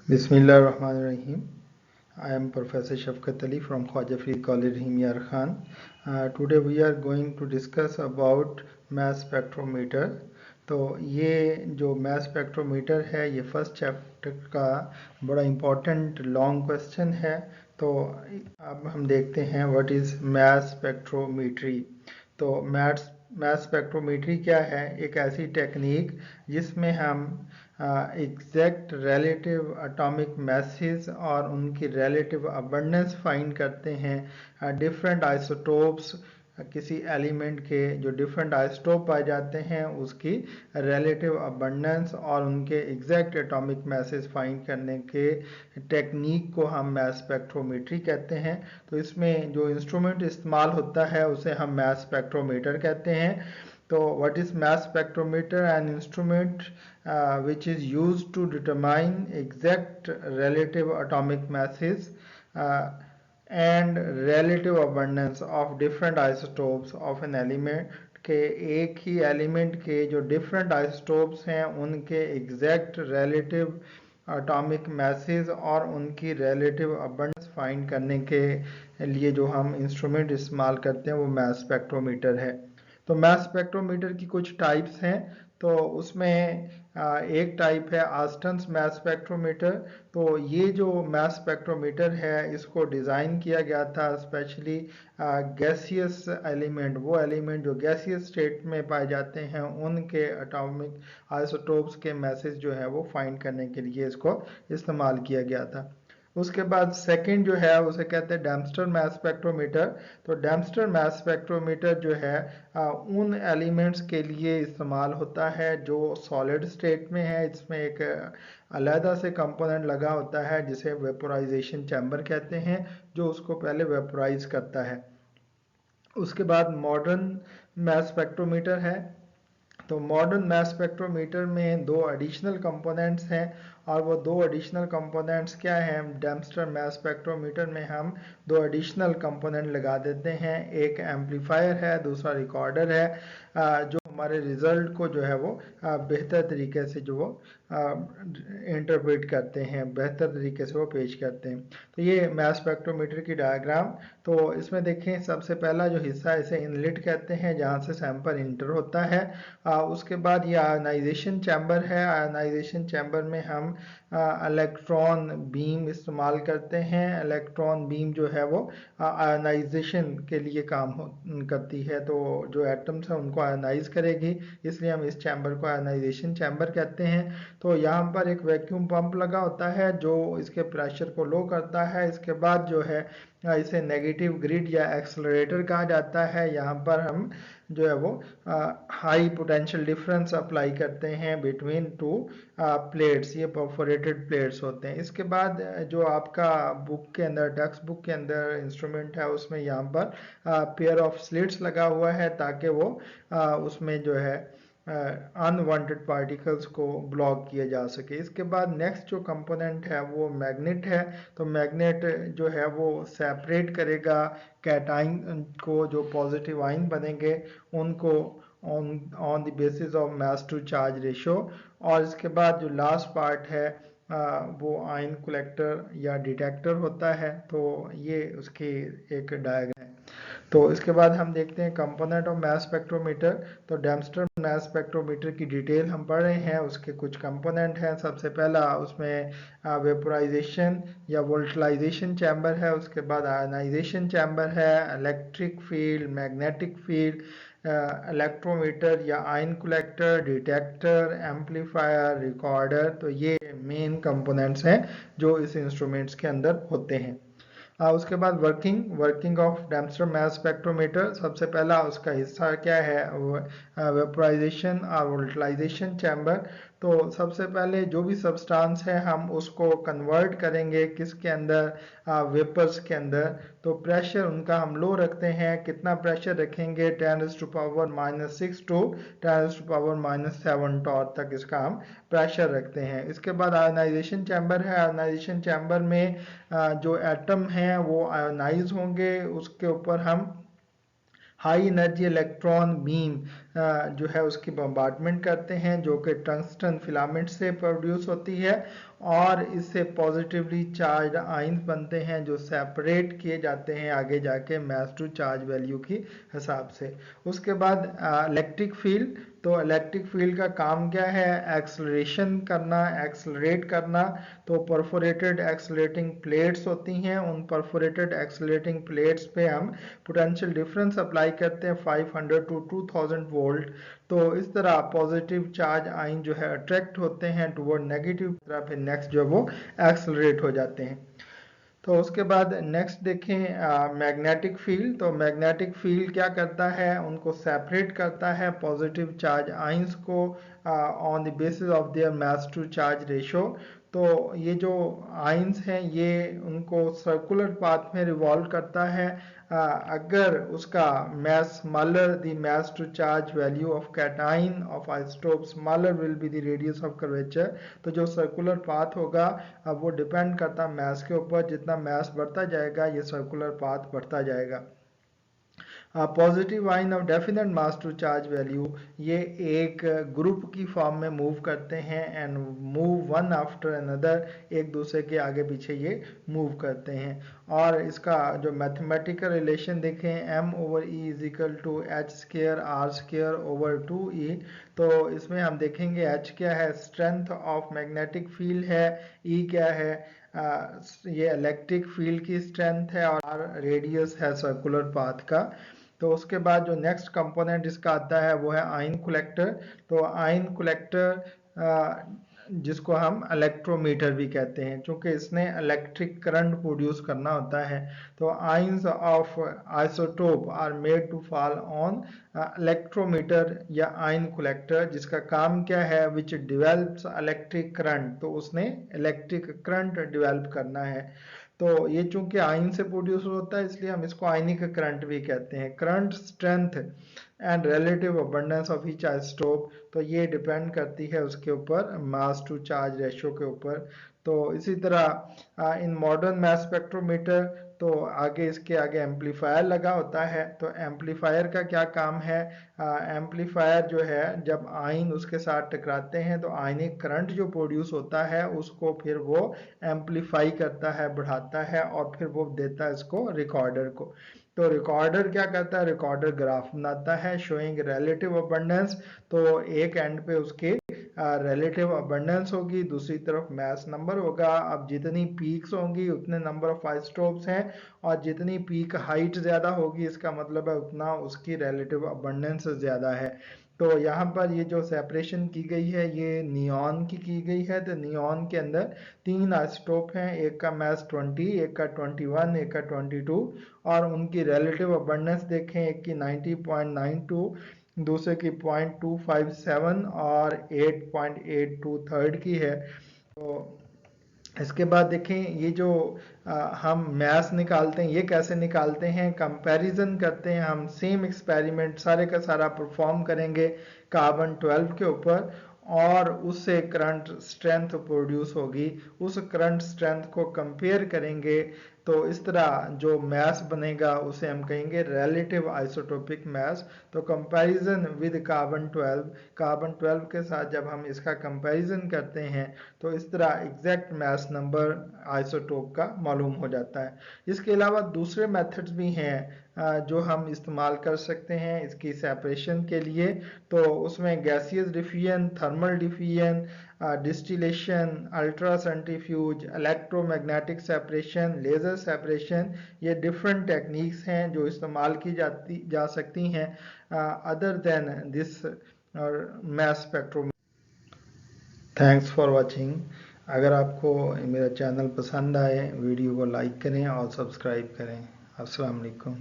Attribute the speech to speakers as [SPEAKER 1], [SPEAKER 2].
[SPEAKER 1] Bismillahirrahmanirrahim. I am Professor Shafkat Ali from Khwaja Free College Himyar Khan. Today we are going to discuss about mass spectrometer. तो ये जो mass spectrometer है ये first chapter का बड़ा important long question है। तो अब हम देखते हैं व्हाट इज़ mass spectrometry। तो mass spectrometry क्या है? एक ऐसी टेक्निक जिसमें हम एग्जैक्ट रिलेटिव एटॉमिक मैसेज और उनकी रिलेटिव अबंडेंस फाइंड करते हैं डिफरेंट आइसोटोप्स किसी एलिमेंट के जो डिफरेंट आइसोटोप पाए जाते हैं उसकी रिलेटिव अबंडेंस और उनके एग्जैक्ट एटॉमिक मैसेज फाइंड करने के टेक्निक को हम मैस स्पेक्ट्रोमेट्री कहते हैं। तो इसमें जो इंस्ट्रूमेंट इस्तेमाल होता है उसे हम मैस स्पेक्ट्रोमीटर कहते हैं। So what is mass spectrometer? An instrument which is used to determine exact relative atomic masses and relative abundance of different isotopes of an element के एक ही एलिमेंट के जो डिफरेंट आइसोटोप्स हैं उनके एग्जैक्ट रिलेटिव एटॉमिक मैसेज और उनकी relative abundance find करने के लिए जो हम इंस्ट्रूमेंट इस्तेमाल करते हैं वो मैस स्पेक्ट्रोमीटर है। तो मैस स्पेक्ट्रोमीटर की कुछ टाइप्स हैं। तो उसमें एक टाइप है आस्टन्स मैस स्पेक्ट्रोमीटर। तो ये जो मैस स्पेक्ट्रोमीटर है इसको डिज़ाइन किया गया था स्पेशली गैसियस एलिमेंट, वो एलिमेंट जो गैसियस स्टेट में पाए जाते हैं उनके एटॉमिक आइसोटोप्स के मैसेज जो है वो फाइंड करने के लिए इसको इस्तेमाल किया गया था। उसके बाद सेकंड जो है उसे कहते हैं डेम्स्टर मैस स्पेक्ट्रोमीटर। तो डेम्स्टर मैस स्पेक्ट्रोमीटर जो है उन एलिमेंट्स के लिए इस्तेमाल होता है जो सॉलिड स्टेट में है। इसमें एक अलहदा से कंपोनेंट लगा होता है जिसे वेपोराइजेशन चैम्बर कहते हैं जो उसको पहले वेपोराइज करता है। उसके बाद मॉडर्न मैस स्पेक्ट्रोमीटर है। तो मॉडर्न मैस स्पेक्ट्रोमीटर में दो एडिशनल कंपोनेंट्स हैं और वो दो एडिशनल कंपोनेंट्स क्या हैं? डेम्स्टर मैस स्पेक्ट्रोमीटर में हम दो एडिशनल कंपोनेंट लगा देते हैं, एक एम्पलीफायर है, दूसरा रिकॉर्डर है, जो हमारे रिजल्ट को जो है वो बेहतर तरीके से जो वो इंटरप्रेट करते हैं, बेहतर तरीके से वो पेश करते हैं। तो ये मैस स्पेक्ट्रोमीटर की डायग्राम। तो इसमें देखें सबसे पहला जो हिस्सा है इसे इनलेट कहते हैं जहाँ से सैंपल इंटर होता है। उसके बाद ये आयनाइजेशन चैम्बर है। आयनाइजेशन चैम्बर में हम इलेक्ट्रॉन बीम इस्तेमाल करते हैं। इलेक्ट्रॉन बीम जो है वो आयनाइजेशन के लिए काम करती है, तो जो एटम्स हैं उनको आयनाइज करेगी, इसलिए हम इस चैम्बर को आयनाइजेशन चैम्बर कहते हैं। तो यहाँ पर एक वैक्यूम पंप लगा होता है जो इसके प्रेशर को लो करता है। इसके बाद जो है इसे नेगेटिव ग्रिड या एक्सेलरेटर कहा जाता है। यहाँ पर हम जो है वो हाई पोटेंशियल डिफरेंस अप्लाई करते हैं बिटवीन टू प्लेट्स, ये परफोरेटेड प्लेट्स होते हैं। इसके बाद जो आपका बुक के अंदर, टेक्स्ट बुक के अंदर इंस्ट्रूमेंट है उसमें यहाँ पर पेयर ऑफ स्लिट्स लगा हुआ है ताकि वो उसमें जो है अनवांटेड पार्टिकल्स को ब्लॉक किया जा सके। इसके बाद नेक्स्ट जो कंपोनेंट है वो मैग्नेट है। तो मैग्नेट जो है वो सेपरेट करेगा कैटाइन को, जो पॉजिटिव आइन बनेंगे उनको on the basis of mass to charge ratio. और इसके बाद जो लास्ट पार्ट है वो आइन कलेक्टर या डिटेक्टर होता है। तो ये उसकी एक डायग्राम है। तो इसके बाद हम देखते हैं कंपोनेंट ऑफ मैस स्पेक्ट्रोमीटर। तो डेम्स्टर मैस स्पेक्ट्रोमीटर की डिटेल हम पढ़ रहे हैं, उसके कुछ कंपोनेंट हैं। सबसे पहला उसमें वेपोराइजेशन या वोल्टलाइजेशन चैम्बर है, उसके बाद आयनाइजेशन चैम्बर है, electric field, magnetic field, electrometer या आइन कलेक्टर, डिटेक्टर, एम्पलीफायर, रिकॉर्डर। तो ये मेन कंपोनेंट्स हैं जो इस इंस्ट्रूमेंट्स के अंदर होते हैं। उसके बाद वर्किंग ऑफ डेम्स्टर मैस स्पेक्ट्रोमीटर। सबसे पहला उसका हिस्सा क्या है? वेपोराइजेशन और वोल्टलाइजेशन चैम्बर। तो सबसे पहले जो भी सब्सटेंस है हम उसको कन्वर्ट करेंगे किसके अंदर? वेपर्स के अंदर। तो प्रेशर उनका हम लो रखते हैं। कितना प्रेशर रखेंगे? 10⁻⁻⁶ टू 10⁻⁻⁷ टॉर तक इसका हम प्रेशर रखते हैं। इसके बाद आयनाइजेशन चैम्बर है। आयनाइजेशन चैम्बर में जो एटम हैं वो आयोनाइज होंगे, उसके ऊपर हम हाई एनर्जी इलेक्ट्रॉन बीम जो है उसकी बम्बार्डमेंट करते हैं, जो कि टंगस्टन फिलामेंट से प्रोड्यूस होती है, और इससे पॉजिटिवली चार्ज आयंस बनते हैं जो सेपरेट किए जाते हैं आगे जाके मास टू चार्ज वैल्यू की हिसाब से। उसके बाद इलेक्ट्रिक फील्ड, तो इलेक्ट्रिक फील्ड का काम क्या है? एक्सलरेशन करना, एक्सलरेट करना। तो परफोरेटेड एक्सलरेटिंग प्लेट्स होती हैं, उन परफोरेटेड एक्सलरेटिंग प्लेट्स पे हम पोटेंशियल डिफरेंस अप्लाई करते हैं 500 टू 2000 वोल्ट। तो इस तरह पॉजिटिव चार्ज आयन जो है अट्रैक्ट होते हैं टुवर्ड नेगेटिव तरफ, फिर नेक्स्ट जो वो एक्सलरेट हो जाते हैं। तो उसके बाद नेक्स्ट देखें मैग्नेटिक फील्ड। तो मैग्नेटिक फील्ड क्या करता है? उनको सेपरेट करता है पॉजिटिव चार्ज आइंस को on the basis of their mass to charge ratio. तो ये जो आइंस हैं ये उनको सर्कुलर पाथ में रिवॉल्व करता है। अगर उसका mass smaller the mass to charge value of cation of isotope smaller will be the radius of curvature। तो जो सर्कुलर पाथ होगा अब वो डिपेंड करता है mass के ऊपर, जितना mass बढ़ता जाएगा ये सर्कुलर पाथ बढ़ता जाएगा। Positive ion of definite mass to charge value, ये एक ग्रुप की फॉर्म में मूव करते हैं and move one after another, एक दूसरे के आगे पीछे ये मूव करते हैं। और इसका जो मैथमेटिकल रिलेशन देखें, m/e is equal to H square R square over 2e। तो इसमें हम देखेंगे h क्या है? स्ट्रेंथ ऑफ मैग्नेटिक फील्ड है, e क्या है? ये इलेक्ट्रिक फील्ड की स्ट्रेंथ है, और रेडियस है सर्कुलर पाथ का। तो उसके बाद जो नेक्स्ट कंपोनेंट इसका आता है वो है आयन कलेक्टर। तो आयन कलेक्टर जिसको हम इलेक्ट्रोमीटर भी कहते हैं, क्योंकि इसने इलेक्ट्रिक करंट प्रोड्यूस करना होता है। तो ions of isotope are made to fall on electrometer या आयन कलेक्टर, जिसका काम क्या है? Which develops electric current. तो उसने इलेक्ट्रिक करंट डिवेल्प करना है। तो ये चूंकि आयन से प्रोड्यूस होता है इसलिए हम इसको आयनिक करंट भी कहते हैं। Current strength and relative abundance of each isotope, तो ये डिपेंड करती है उसके ऊपर मास टू चार्ज रेशियो के ऊपर। तो इसी तरह इन मॉडर्न मास स्पेक्ट्रोमीटर, तो आगे इसके आगे एम्पलीफायर लगा होता है। तो एम्पलीफायर का क्या काम है? एम्पलीफायर जो है जब आयन उसके साथ टकराते हैं तो आयनिक करंट जो प्रोड्यूस होता है उसको फिर वो एम्पलीफाई करता है, बढ़ाता है, और फिर वो देता है इसको रिकॉर्डर को। तो रिकॉर्डर क्या करता है? रिकॉर्डर ग्राफ बनाता है शोइंग रिलेटिव अबंडेंस। तो एक एंड पे उसके रिलेटिव अबंडेंस होगी, दूसरी तरफ मास नंबर होगा। अब जितनी पीक्स होंगी उतने नंबर ऑफ आइसोटोप्स हैं, और जितनी पीक हाइट ज़्यादा होगी इसका मतलब है उतना उसकी रिलेटिव अबंडेंस ज़्यादा है। तो यहाँ पर ये जो सेपरेशन की गई है ये नियॉन की गई है। तो नियॉन के अंदर 3 आइसोटोप हैं, एक का मास 20, एक का 21, एक का 22, और उनकी रिलेटिव अबंडेंस देखें, एक की 90.92, दूसरे की 0.257 और 8.82 थर्ड की है। तो इसके बाद देखें ये जो हम मैथ्स निकालते हैं, ये कैसे निकालते हैं? कंपैरिजन करते हैं हम, सेम एक्सपेरिमेंट सारे का सारा परफॉर्म करेंगे कार्बन 12 के ऊपर, और उससे करंट स्ट्रेंथ प्रोड्यूस होगी, उस करंट स्ट्रेंथ को कंपेयर करेंगे। तो इस तरह जो मैस बनेगा उसे हम कहेंगे रिलेटिव आइसोटोपिक मैस। तो कंपैरिजन विद कार्बन 12 के साथ जब हम इसका कंपैरिजन करते हैं तो इस तरह एग्जैक्ट मैस नंबर आइसोटोप का मालूम हो जाता है। इसके अलावा दूसरे मेथड्स भी हैं जो हम इस्तेमाल कर सकते हैं इसकी सेपरेशन के लिए। तो उसमें gaseous diffusion, thermal diffusion, distillation, ultra centrifuge, electromagnetic separation, laser separation, ये डिफरेंट टेक्निक्स हैं जो इस्तेमाल की जा सकती हैं other than this mass spectrometer. Thanks for watching. अगर आपको मेरा चैनल पसंद आए वीडियो को लाइक करें और सब्सक्राइब करें। अस्सलाम वालेकुम।